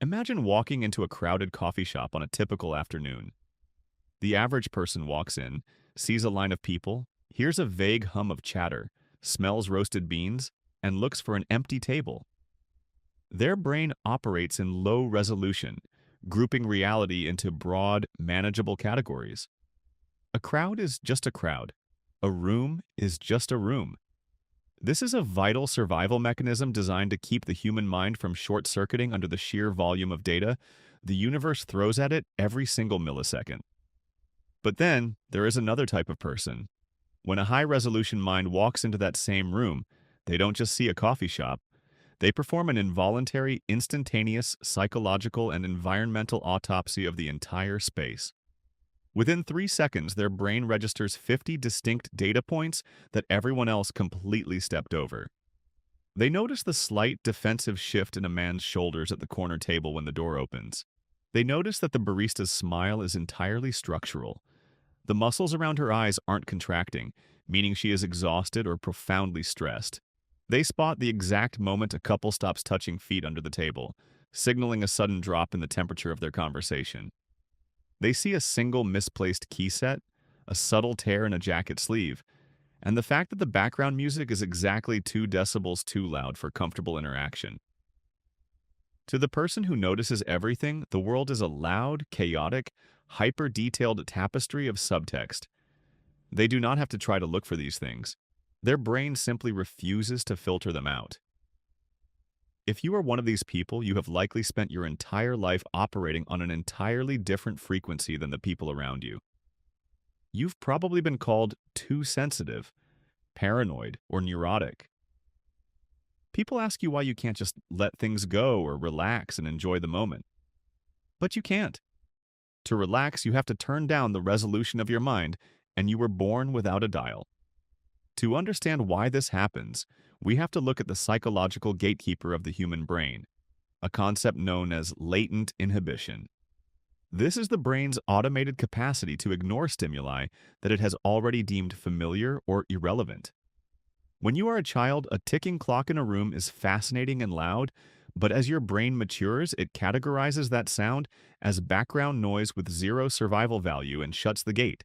Imagine walking into a crowded coffee shop on a typical afternoon. The average person walks in, sees a line of people, hears a vague hum of chatter, smells roasted beans, and looks for an empty table. Their brain operates in low resolution, grouping reality into broad, manageable categories. A crowd is just a crowd. A room is just a room. This is a vital survival mechanism designed to keep the human mind from short-circuiting under the sheer volume of data the universe throws at it every single millisecond. But then, there is another type of person. When a high-resolution mind walks into that same room, they don't just see a coffee shop. They perform an involuntary, instantaneous psychological and environmental autopsy of the entire space. Within 3 seconds, their brain registers 50 distinct data points that everyone else completely stepped over. They notice the slight defensive shift in a man's shoulders at the corner table when the door opens. They notice that the barista's smile is entirely structural. The muscles around her eyes aren't contracting, meaning she is exhausted or profoundly stressed. They spot the exact moment a couple stops touching feet under the table, signaling a sudden drop in the temperature of their conversation. They see a single misplaced key set, a subtle tear in a jacket sleeve, and the fact that the background music is exactly 2 decibels too loud for comfortable interaction. To the person who notices everything, the world is a loud, chaotic, hyper-detailed tapestry of subtext. They do not have to try to look for these things. Their brain simply refuses to filter them out. If you are one of these people, you have likely spent your entire life operating on an entirely different frequency than the people around you. You've probably been called too sensitive, paranoid, or neurotic. People ask you why you can't just let things go or relax and enjoy the moment. But you can't. To relax, you have to turn down the resolution of your mind, and you were born without a dial. To understand why this happens, we have to look at the psychological gatekeeper of the human brain, a concept known as latent inhibition. This is the brain's automated capacity to ignore stimuli that it has already deemed familiar or irrelevant. When you are a child, a ticking clock in a room is fascinating and loud, but as your brain matures, it categorizes that sound as background noise with zero survival value and shuts the gate.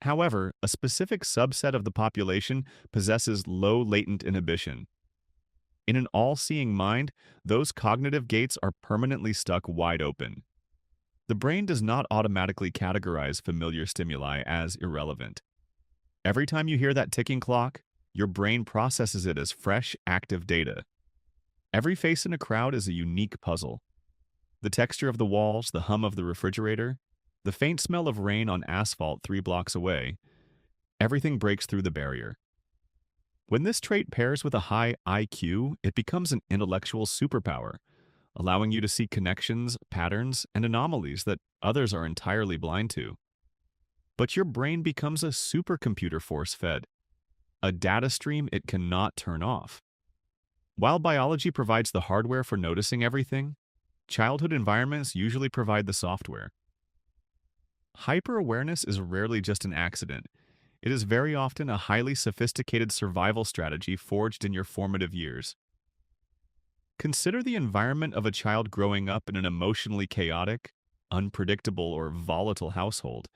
However, a specific subset of the population possesses low latent inhibition. In an all-seeing mind, those cognitive gates are permanently stuck wide open. The brain does not automatically categorize familiar stimuli as irrelevant. Every time you hear that ticking clock, your brain processes it as fresh, active data. Every face in a crowd is a unique puzzle. The texture of the walls, the hum of the refrigerator, the faint smell of rain on asphalt 3 blocks away, everything breaks through the barrier. When this trait pairs with a high IQ, it becomes an intellectual superpower, allowing you to see connections, patterns, and anomalies that others are entirely blind to. But your brain becomes a supercomputer force-fed, a data stream it cannot turn off. While biology provides the hardware for noticing everything, childhood environments usually provide the software. Hyper-awareness is rarely just an accident. It is very often a highly sophisticated survival strategy forged in your formative years. Consider the environment of a child growing up in an emotionally chaotic, unpredictable, or volatile household,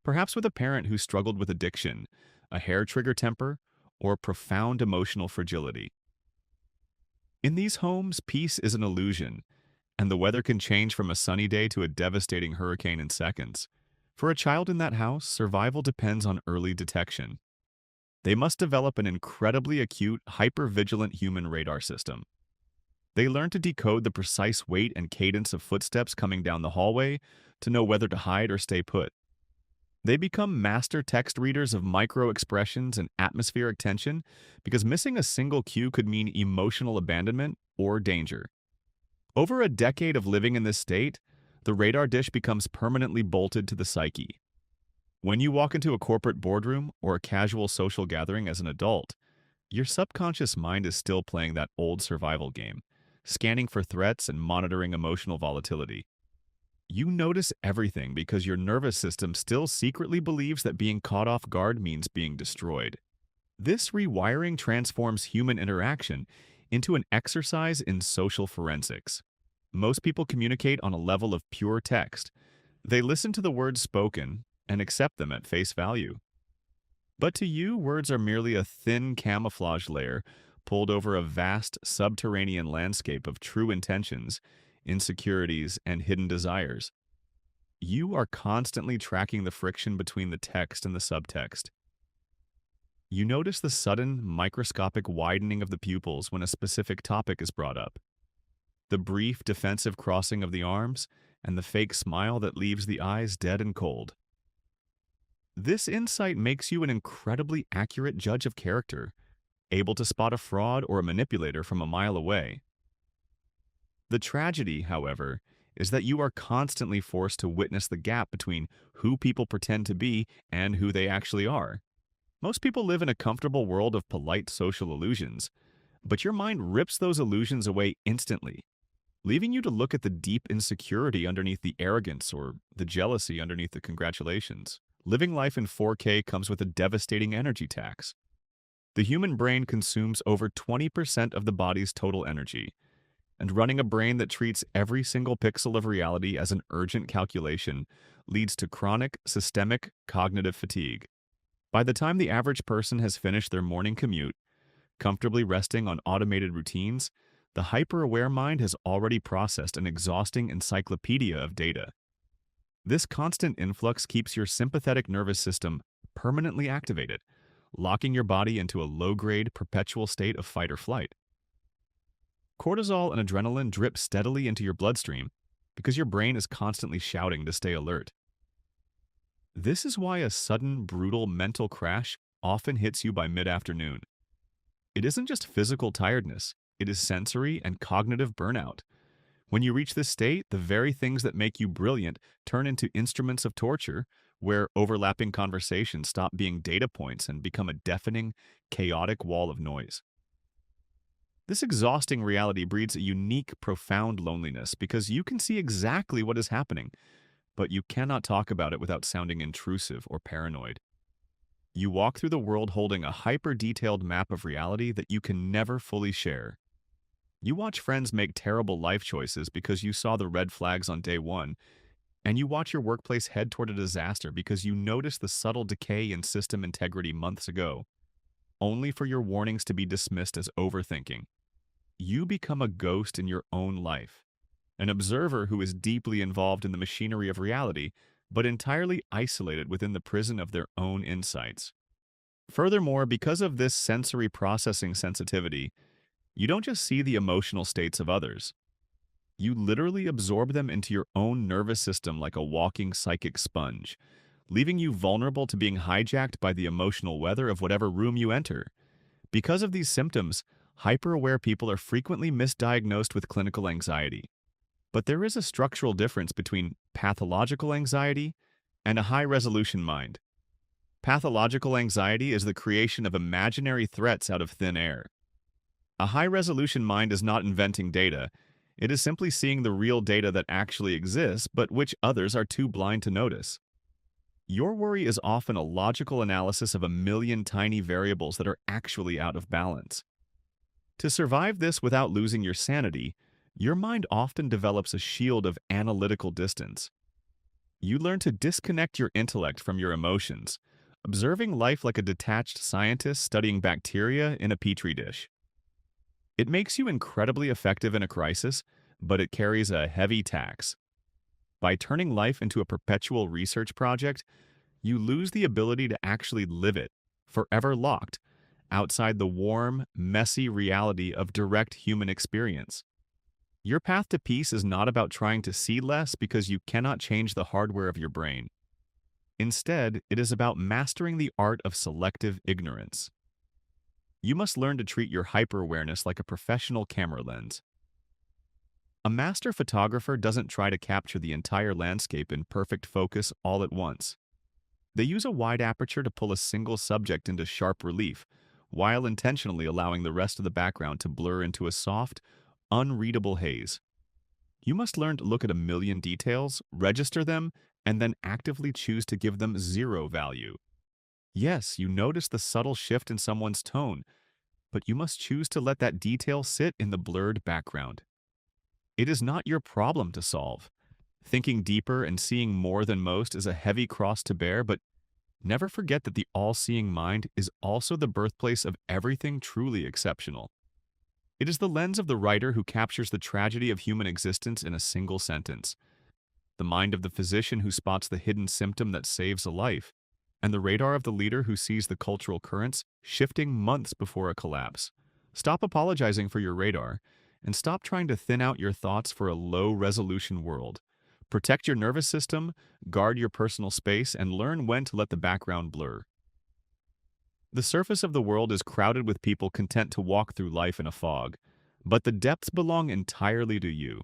perhaps with a parent who struggled with addiction, a hair-trigger temper, or profound emotional fragility. In these homes, peace is an illusion, and the weather can change from a sunny day to a devastating hurricane in seconds. For a child in that house, survival depends on early detection. They must develop an incredibly acute, hypervigilant human radar system. They learn to decode the precise weight and cadence of footsteps coming down the hallway to know whether to hide or stay put. They become master text readers of micro-expressions and atmospheric tension because missing a single cue could mean emotional abandonment or danger. Over a decade of living in this state, the radar dish becomes permanently bolted to the psyche. When you walk into a corporate boardroom or a casual social gathering as an adult, your subconscious mind is still playing that old survival game, scanning for threats and monitoring emotional volatility. You notice everything because your nervous system still secretly believes that being caught off guard means being destroyed. This rewiring transforms human interaction into an exercise in social forensics. Most people communicate on a level of pure text. They listen to the words spoken and accept them at face value. But to you, words are merely a thin camouflage layer pulled over a vast subterranean landscape of true intentions, insecurities, and hidden desires. You are constantly tracking the friction between the text and the subtext. You notice the sudden, microscopic widening of the pupils when a specific topic is brought up, the brief, defensive crossing of the arms, and the fake smile that leaves the eyes dead and cold. This insight makes you an incredibly accurate judge of character, able to spot a fraud or a manipulator from a mile away. The tragedy, however, is that you are constantly forced to witness the gap between who people pretend to be and who they actually are. Most people live in a comfortable world of polite social illusions, but your mind rips those illusions away instantly, leaving you to look at the deep insecurity underneath the arrogance or the jealousy underneath the congratulations. Living life in 4K comes with a devastating energy tax. The human brain consumes over 20% of the body's total energy, and running a brain that treats every single pixel of reality as an urgent calculation leads to chronic, systemic cognitive fatigue. By the time the average person has finished their morning commute, comfortably resting on automated routines, the hyper-aware mind has already processed an exhausting encyclopedia of data. This constant influx keeps your sympathetic nervous system permanently activated, locking your body into a low-grade, perpetual state of fight or flight. Cortisol and adrenaline drip steadily into your bloodstream because your brain is constantly shouting to stay alert. This is why a sudden, brutal mental crash often hits you by mid-afternoon. It isn't just physical tiredness, it is sensory and cognitive burnout. When you reach this state, the very things that make you brilliant turn into instruments of torture, where overlapping conversations stop being data points and become a deafening, chaotic wall of noise. This exhausting reality breeds a unique, profound loneliness because you can see exactly what is happening, but you cannot talk about it without sounding intrusive or paranoid. You walk through the world holding a hyper-detailed map of reality that you can never fully share. You watch friends make terrible life choices because you saw the red flags on day one, and you watch your workplace head toward a disaster because you noticed the subtle decay in system integrity months ago, only for your warnings to be dismissed as overthinking. You become a ghost in your own life, an observer who is deeply involved in the machinery of reality, but entirely isolated within the prison of their own insights. Furthermore, because of this sensory processing sensitivity, you don't just see the emotional states of others. You literally absorb them into your own nervous system like a walking psychic sponge, leaving you vulnerable to being hijacked by the emotional weather of whatever room you enter. Because of these symptoms, hyper-aware people are frequently misdiagnosed with clinical anxiety. But there is a structural difference between pathological anxiety and a high-resolution mind. Pathological anxiety is the creation of imaginary threats out of thin air. A high-resolution mind is not inventing data. It is simply seeing the real data that actually exists, but which others are too blind to notice. Your worry is often a logical analysis of a million tiny variables that are actually out of balance. To survive this without losing your sanity, your mind often develops a shield of analytical distance. You learn to disconnect your intellect from your emotions, observing life like a detached scientist studying bacteria in a petri dish. It makes you incredibly effective in a crisis, but it carries a heavy tax. By turning life into a perpetual research project, you lose the ability to actually live it, forever locked, outside the warm, messy reality of direct human experience. Your path to peace is not about trying to see less because you cannot change the hardware of your brain. Instead, it is about mastering the art of selective ignorance. You must learn to treat your hyper-awareness like a professional camera lens. A master photographer doesn't try to capture the entire landscape in perfect focus all at once. They use a wide aperture to pull a single subject into sharp relief, while intentionally allowing the rest of the background to blur into a soft, unreadable haze. You must learn to look at a million details, register them, and then actively choose to give them zero value. Yes, you notice the subtle shift in someone's tone, but you must choose to let that detail sit in the blurred background. It is not your problem to solve. Thinking deeper and seeing more than most is a heavy cross to bear, but never forget that the all-seeing mind is also the birthplace of everything truly exceptional. It is the lens of the writer who captures the tragedy of human existence in a single sentence, the mind of the physician who spots the hidden symptom that saves a life, and the radar of the leader who sees the cultural currents shifting months before a collapse. Stop apologizing for your radar, and stop trying to thin out your thoughts for a low-resolution world. Protect your nervous system, guard your personal space, and learn when to let the background blur. The surface of the world is crowded with people content to walk through life in a fog, but the depths belong entirely to you.